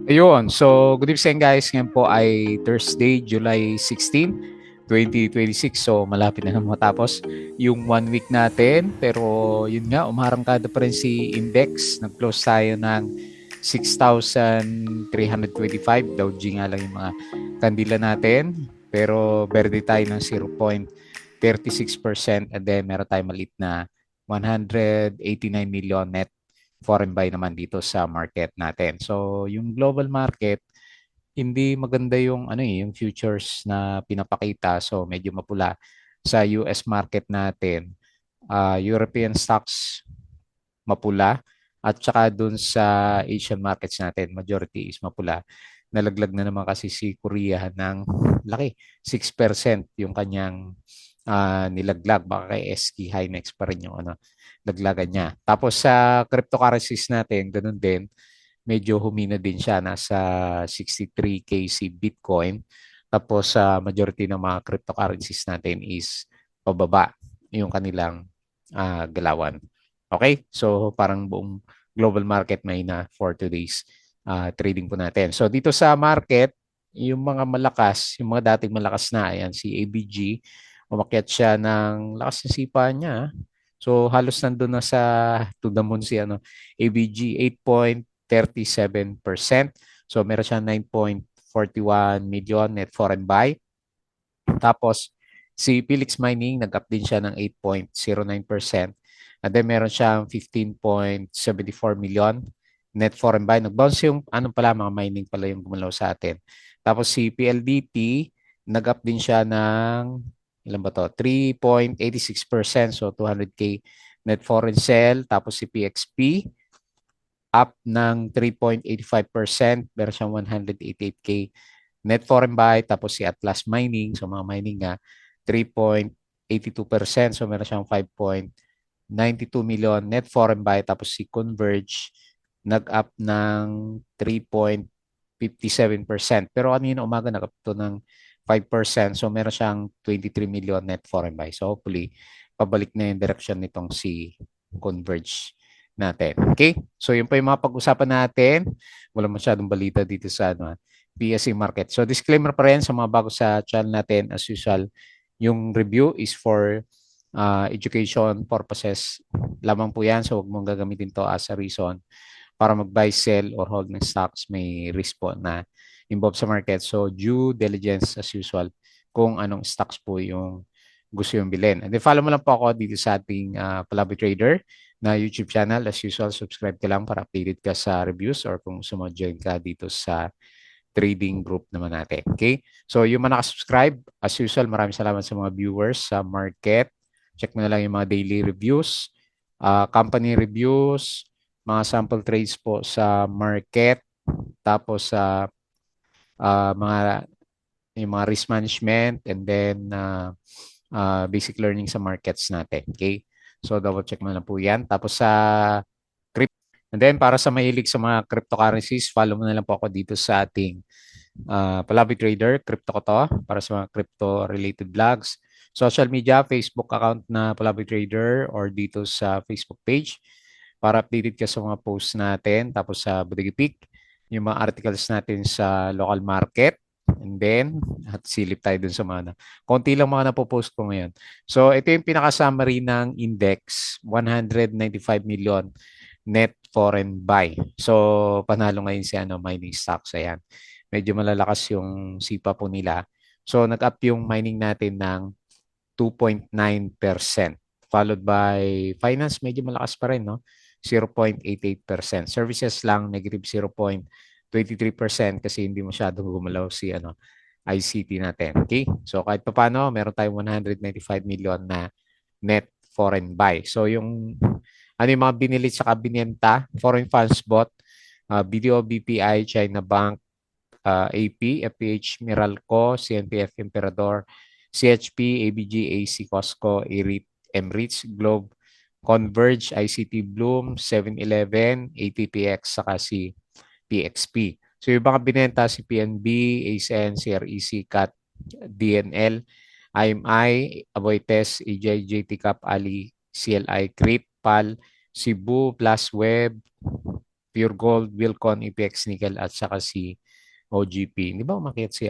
Ayun, so good evening guys. Ngayon po ay Thursday, July 16, 2026. So malapit na matapos yung 1 week natin. Pero yun nga, umarangkada pa rin si index. Nag-close tayo ng 6,325. Dow G nga lang yung mga kandila natin. Pero berde tayo ng 0.36%. And then meron tayong maliit na 189 million net foreign buy naman dito sa market natin. So, yung global market, hindi maganda yung yung futures na pinapakita. So, medyo mapula sa US market natin. European stocks mapula at saka dun sa Asian markets natin, majority is mapula. Nalaglag na naman kasi si Korea ng laki, 6% yung kanyang nilaglag. Baka kay SK Hynix pa rin yung laglagan niya. Tapos sa cryptocurrencies natin, ganun din, medyo humina din siya, nasa 63K si Bitcoin. Tapos sa majority ng mga cryptocurrencies natin is pababa yung kanilang galawan. Okay? So parang buong global market may na for today's trading po natin. So dito sa market, yung mga malakas, yung mga dating malakas na, ayan, si ABG, umakyat siya ng lakas ng sipa niya. So halos nandun na sa to the moon si ABG 8.37%. So meron siya 9.41 million net foreign buy. Tapos si Felix Mining nag-up din siya ng 8.09%. And then meron siyang 15.74 million net foreign buy. Nag-bounce yung pala mga mining pala yung gumalaw sa atin. Tapos si PLDT nag-up din siya ng ilan ba to? 3.86%, so 200k net foreign sell. Tapos si PXP up ng 3.85%, meron siyang 188k net foreign buy. Tapos si Atlas Mining, so mga mining nga, 3.82%, so meron siyang 5.92 million net foreign buy. Tapos si Converge, nag-up ng 3.57%. Pero kanina umaga nag-up to ng 5%, so meron siyang 23 million net foreign buy. So hopefully, pabalik na yung direction nitong si Converge natin. Okay? So yun pa yung mga pag-usapan natin. Wala masyadong balita dito sa PSE market. So disclaimer pa rin sa mga bago sa channel natin, as usual, yung review is for education purposes lamang po yan. So huwag mong gagamitin to as a reason para mag-buy, sell, or hold ng stocks. May risk po na involved sa market. So due diligence as usual kung anong stocks po yung gusto yung bilhin. And then follow mo lang po ako dito sa ating Palabi Trader na YouTube channel. As usual, subscribe ka lang para updated ka sa reviews or kung sumo-join ka dito sa trading group naman natin. Okay? So yung mga nakasubscribe, as usual, maraming salamat sa mga viewers sa market. Check mo na lang yung mga daily reviews, company reviews, mga sample trades po sa market, tapos sa mga yung mga risk management, and then basic learning sa markets natin. Okay? So double check mo na po yan. Tapos sa crypto. And then para sa mahilig sa mga cryptocurrencies, follow mo na lang po ako dito sa ating Palabi Trader. Crypto ko to para sa mga crypto-related vlogs. Social media, Facebook account na Palabi Trader or dito sa Facebook page para updated ka sa mga posts natin. Tapos sa Bodega Peak, yung mga articles natin sa local market. And then, at silip tayo dun sa mga konti lang mga napopost ko ngayon. So, ito yung pinaka-summary ng index, 195 million net foreign buy. So, panalo ngayon si mining stocks. Ayan. Medyo malalakas yung sipa po nila. So, nag-up yung mining natin ng 2.9%. Followed by finance, medyo malakas pa rin, no? 0.88%. Services lang, negative 0.23% kasi hindi masyadong gumalaw si ICT natin. Okay? So kahit pa paano, meron tayong 195 million na net foreign buy. So yung yung mga binili sa binenta, foreign funds bought, BDO, BPI, China Bank, AP, FPH, Meralco, CNPF, Emperador, CHP, ABG, AC, Costco, ERIT, MRITS, Globe, Converge, ICT Bloom, 7-Eleven, ATPX, saka si PXP. So yung mga binenta si PNB, ASN, CREC, CAT, DNL, IMI, Aboites, EJ, JT Cap, Ali, CLI, CRIP, PAL, Cebu, Plus Web, Pure Gold, Wilcon, APX Nickel at saka si OGP. Di ba umakyat si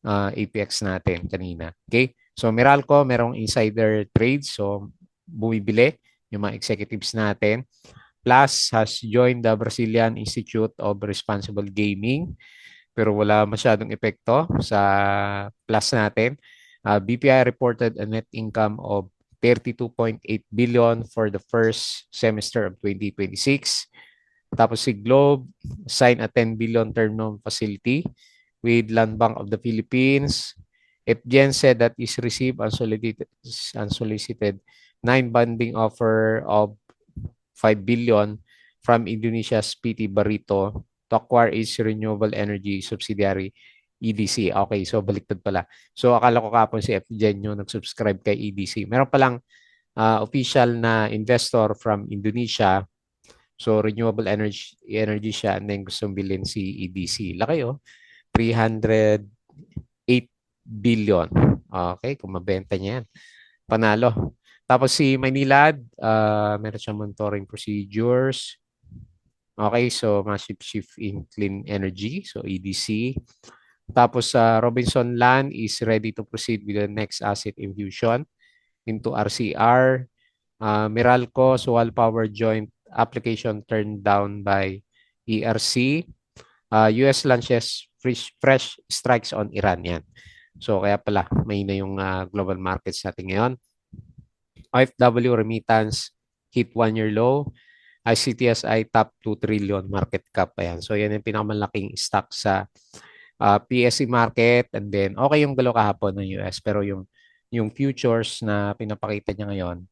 APX natin kanina? Okay? So Meralco, merong insider trade. So bumibili yung mga executives natin. Plus has joined the Brazilian Institute of Responsible Gaming pero wala masyadong epekto sa plus natin. BPI reported a net income of 32.8 billion for the first semester of 2026. Tapos si Globe signed a 10 billion term loan facility with Land Bank of the Philippines. FGen said that is received unsolicited non-binding offer of 5 billion from Indonesia's PT Barito to acquire its renewable energy subsidiary EDC. Okay, so baliktad pala. So akala ko kapon si FGen yung nag-subscribe kay EDC. Meron palang official na investor from Indonesia. So renewable energy siya and then gustong bilhin si EDC. Laki oh. 308 billion. Okay, kung mabenta niya yan. Panalo. Tapos si Maynilad, meron siyang monitoring procedures. Okay, so massive shift in clean energy, so EDC. Tapos Robinson Land is ready to proceed with the next asset infusion into RCR. Meralco, Sual Power Joint application turned down by ERC. US launches fresh strikes on Iran yan. So kaya pala, may na yung global markets natin ngayon. OFW remittance hit 1-year low. ICTSI top 2 trillion market cap. Ayan. So yan yung pinakamalaking stock sa PSE market. And then okay yung galaw kahapon ng US. Pero yung futures na pinapakita niya ngayon,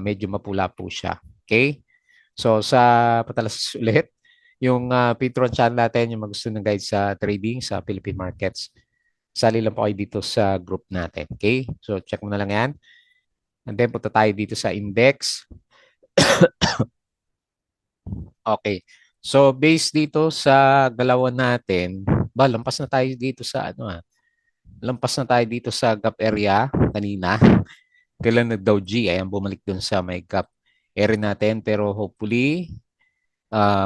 medyo mapula po siya. Okay? So sa patalas ulit, yung Patreon channel natin, yung gusto ng guide sa trading sa Philippine markets, sali lang po kayo dito sa group natin. Okay? So check mo na lang yan. And then punta tayo dito sa index. Okay. So based dito sa galawan natin, lampas na tayo dito sa lampas na tayo dito sa gap area kanina. Kailan nag Dow G, ayan bumalik dun sa may gap area natin pero hopefully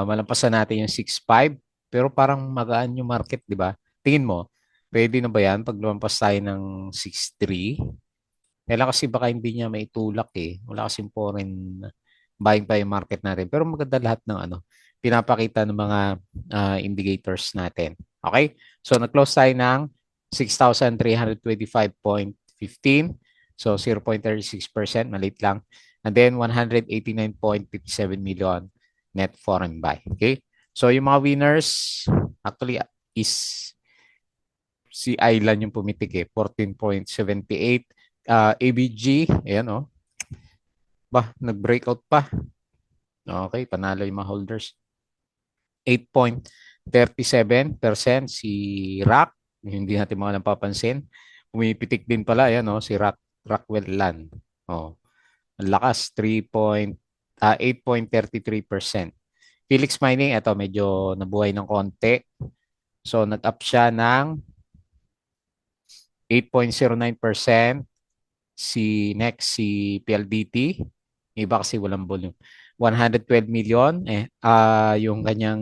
malampasan natin yung 6.5 pero parang magaan yung market, di ba? Tingin mo, pwede na ba yan pag lumampas tayo ng 6.3? Kailan kasi baka hindi niya maitulak eh. Wala kasing foreign buying pa yung market natin. Pero maganda lahat ng pinapakita ng mga indicators natin. Okay? So, nag-close tayo ng 6,325.15. So, 0.36%. Maliit lang. And then, 189.57 million net foreign buy. Okay? So, yung mga winners, actually, is si Island yung pumitik eh. 14.78. ABG, ayan oh. Nag-breakout pa. Okay, panalo yung mga holders. 8.37% si Rock. Hindi natin mga napapansin. Pumipitik din pala, ayan oh, si Rockwell Land. Oh, ang lakas, 8.33%. Felix Mining, ito medyo nabuhay ng konti. So, nag-up siya ng 8.09%. Si PLDT, iba kasi walang volume. 112 million yung kanyang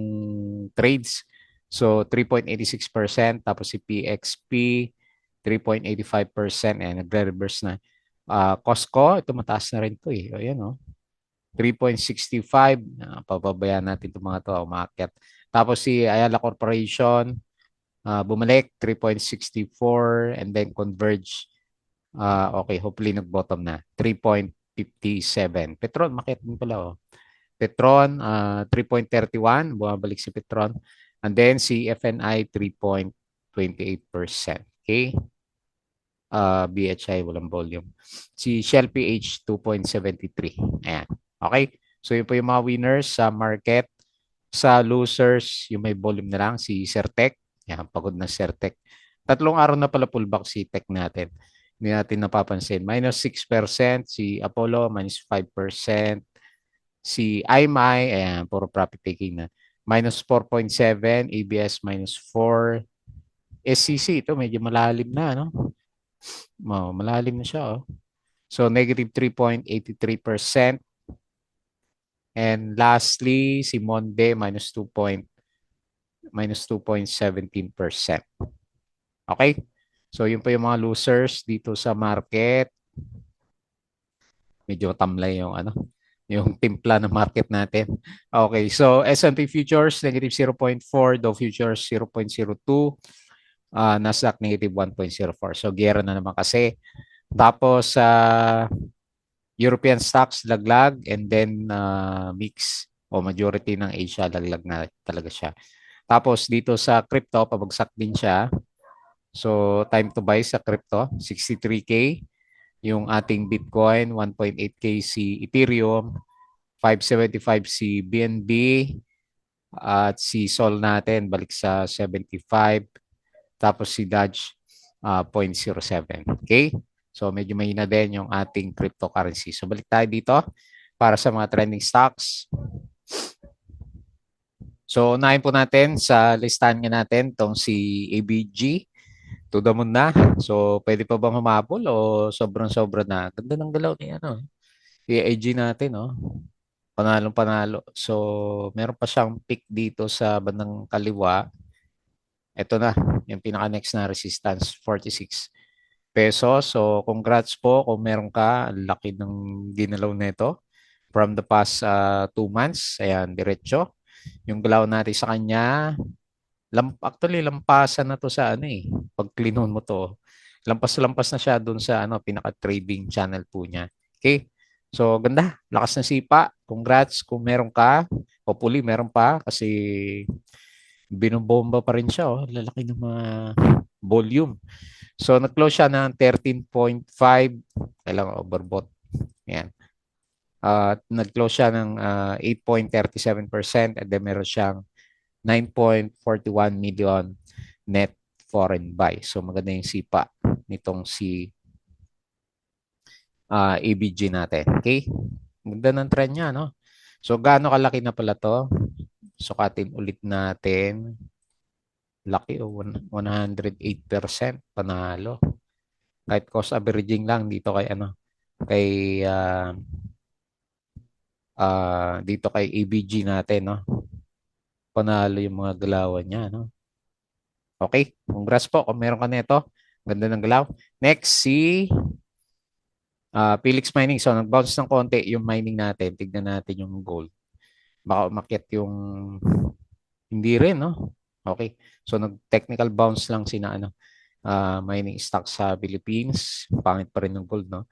trades. So 3.86%, tapos si PXP 3.85% nagre-reverse na. Costco, ito mataas na rin to eh. Ayan oh. 3.65, papabayaan natin itong mga to, umakyat. Tapos si Ayala Corporation, bumalik 3.64 and then Converge. Okay, hopefully nag-bottom na. 3.57. Petron, makit din pala. Oh. Petron, 3.31. Bumabalik si Petron. And then si FNI, 3.28%. Okay? BHI, walang volume. Si Shell PH, 2.73. Ayan. Okay? So, yun po yung mga winners sa market. Sa losers, yung may volume na lang, si Certec. Ayan, pagod na Certec. 3 araw na pala pullback si Tech natin. Hindi natin napapansin. Minus 6% si Apollo, minus 5%. Si IMI, ayan, puro profit taking na. Minus 4.7, ABS minus 4. SCC, ito medyo malalim na, no? Malalim na siya, oh. So, negative 3.83%. And lastly, si Monde minus 2.17%. Okay? So, yun po yung mga losers dito sa market. Medyo tamlay yung yung timpla ng market natin. Okay, so S&P futures negative 0.4, Dow futures 0.02, Nasdaq negative 1.04. So gera na naman kasi. Tapos sa European stocks laglag and then mix o majority ng Asia laglag na talaga siya. Tapos dito sa crypto pabagsak din siya. So time to buy sa crypto 63K, yung ating Bitcoin 1.8K si Ethereum, 575 si BNB, at si Sol natin balik sa 75, tapos si Dodge 0.07. Okay? So medyo mahina din yung ating cryptocurrency. So balik tayo dito para sa mga trending stocks. So unahin po natin sa listahan nga natin tong si ABG. To the moon na. So pwede pa bang humabol o sobrang-sobra na? Ganda ng galaw ni AIG natin, no? Panalong panalo. So meron pa siyang peak dito sa bandang kaliwa. Ito na, yung pinaka-next na resistance, 46 pesos. So, congrats po kung meron ka. Ang laki ng ginalaw nito from the past 2 months. Ayan, diretso. Yung galaw natin sa kanya, actually, lampasan na to sa pag klinon mo to. Lampas-lampas na siya dun sa pinaka-trading channel po niya. Okay? So, ganda. Lakas ng sipa. Congrats kung meron ka. Hopefully, meron pa kasi binobomba pa rin siya. Oh. Lalaki ng mga volume. So, nag-close siya ng 13.5. Kailangan overbought. Yan. Nag-close siya ng 8.37% and then meron siyang 9.41 million net foreign buy. So, maganda yung sipa nitong si ABG natin. Okay? Maganda ng trend niya, no? So, gaano kalaki na pala to? Sukatin ulit natin. Laki o 108% panalo. Kahit cost averaging lang dito kay kay dito kay ABG natin, no. Panalo yung mga galawan niya, no. Okay, congrats po kung meron ka nito. Ganda ng galaw. Next si Felix Mining. So nag-bounce ng konti yung mining natin. Tignan natin yung gold. Baka umakyat yung hindi rin, no. Okay. So nag-technical bounce lang sina mining stock sa Philippines. Pangit pa rin ng gold, no?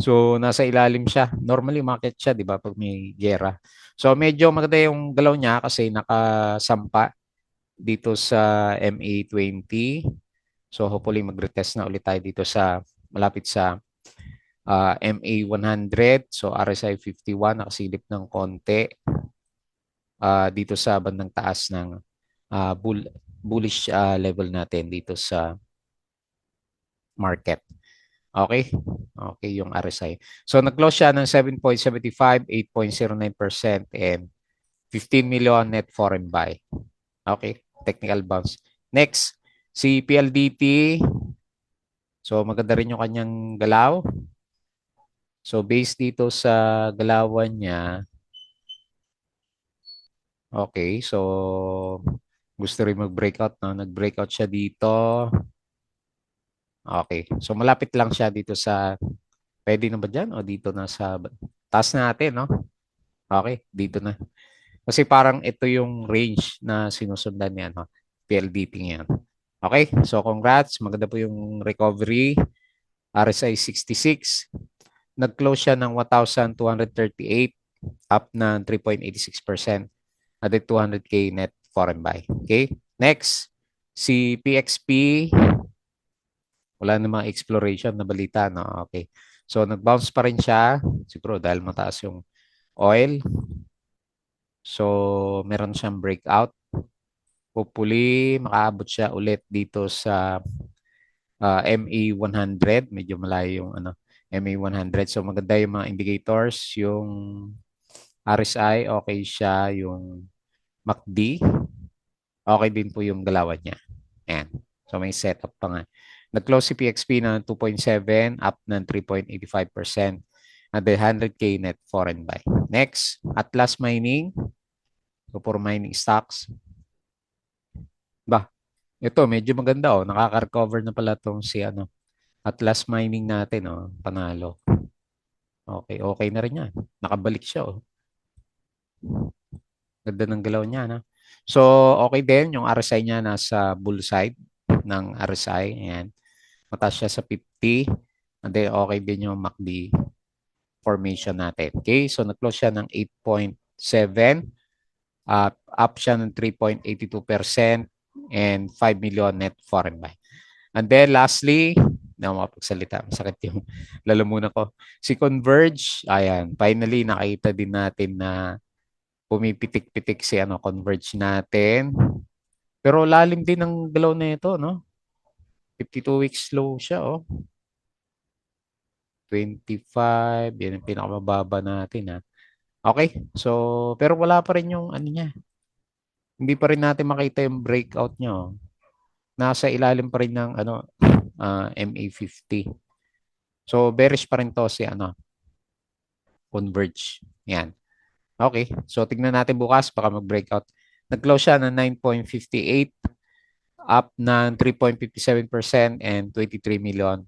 So, nasa ilalim siya. Normally, market siya, di ba, pag may gera. So, medyo maganda yung galaw niya kasi nakasampa dito sa MA20. So, hopefully, mag-retest na ulit tayo dito sa malapit sa MA100. So, RSI 51, nakasilip ng konti dito sa bandang taas ng bullish level natin dito sa market. Okay? Okay yung RSI. So, nag-close siya ng 7.75, 8.09%, and 15 million net foreign buy. Okay? Technical bounce. Next, si PLDT. So, maganda rin yung kanyang galaw. So, based dito sa galawan niya, okay, so, gusto rin mag-breakout, no? Nag-breakout siya dito. Okay. So, malapit lang siya dito sa, pwede na ba dyan? O dito na sa taas natin, no? Okay, dito na. Kasi parang ito yung range na sinusundan niya, no? PLDT ngayon. Okay, so congrats. Maganda po yung recovery. RSI 66. Nag-close siya ng 1,238, up na 3.86%. At 200K net foreign buy. Okay, next, si PXP. Wala namang exploration na balita, no? Okay. So, nag-bounce pa rin siya. Siguro dahil mataas yung oil. So, meron siyang breakout. Hopefully, makaabot siya ulit dito sa MA100. Medyo malayo yung MA100. So, maganda yung mga indicators. Yung RSI, okay siya. Yung MACD, okay din po yung galawan niya. Ayan. So, may setup pa nga. Nag-close si PXP ng 2.7, up ng 3.85%. And then 100K net foreign buy. Next, Atlas Mining. So, for mining stocks. Ba, ito medyo maganda oh. Nakaka-recover na pala tong si Atlas Mining natin oh. Panalo. Okay, okay na rin yan. Nakabalik siya oh. Ganda ng galaw niya na. So, okay din yung RSI niya nasa bull side ng RSI. Ayan. Mataas siya sa 50. And then okay din yung MACD formation natin. Okay, so nag-close siya ng 8.7. Up siya ng 3.82% and 5 million net foreign buy. And then lastly, na mapagsalita, masakit yung lalamunan ko. Si Converge, ayan, finally nakita din natin na pumipitik-pitik si Converge natin. Pero lalim din ang galaw na ito, no? 52 weeks low siya, oh. 25, yan ang pinakamababa natin, ha. Okay, so, pero wala pa rin yung niya. Hindi pa rin natin makita yung breakout niya, oh. Nasa ilalim pa rin ng MA50. So, bearish pa rin to si Converge. Yan. Okay, so tignan natin bukas, baka mag-breakout. Nag-close siya ng 9.58, up ng 3.57% and 23 million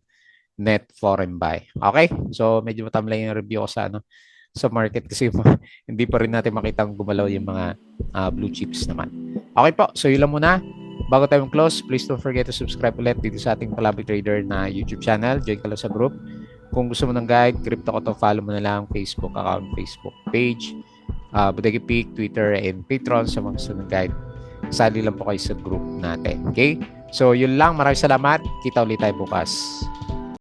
net foreign buy. Okay? So medyo matamlay yung review ko sa market kasi hindi pa rin natin makitang gumalaw yung mga blue chips naman. Okay po, so yun lang muna. Bago tayo close, please don't forget to subscribe ulit dito sa ating Palabra Trader na YouTube channel. Join ka lang sa group. Kung gusto mo ng guide, Crypto Koto, follow mo na lang Facebook account, Facebook page, Bodega Peak, Twitter, and Patreon sa mga gusto ng guide. Sali lang po kayo sa group natin. Okay? So, yun lang. Maraming salamat. Kita ulit tayo bukas.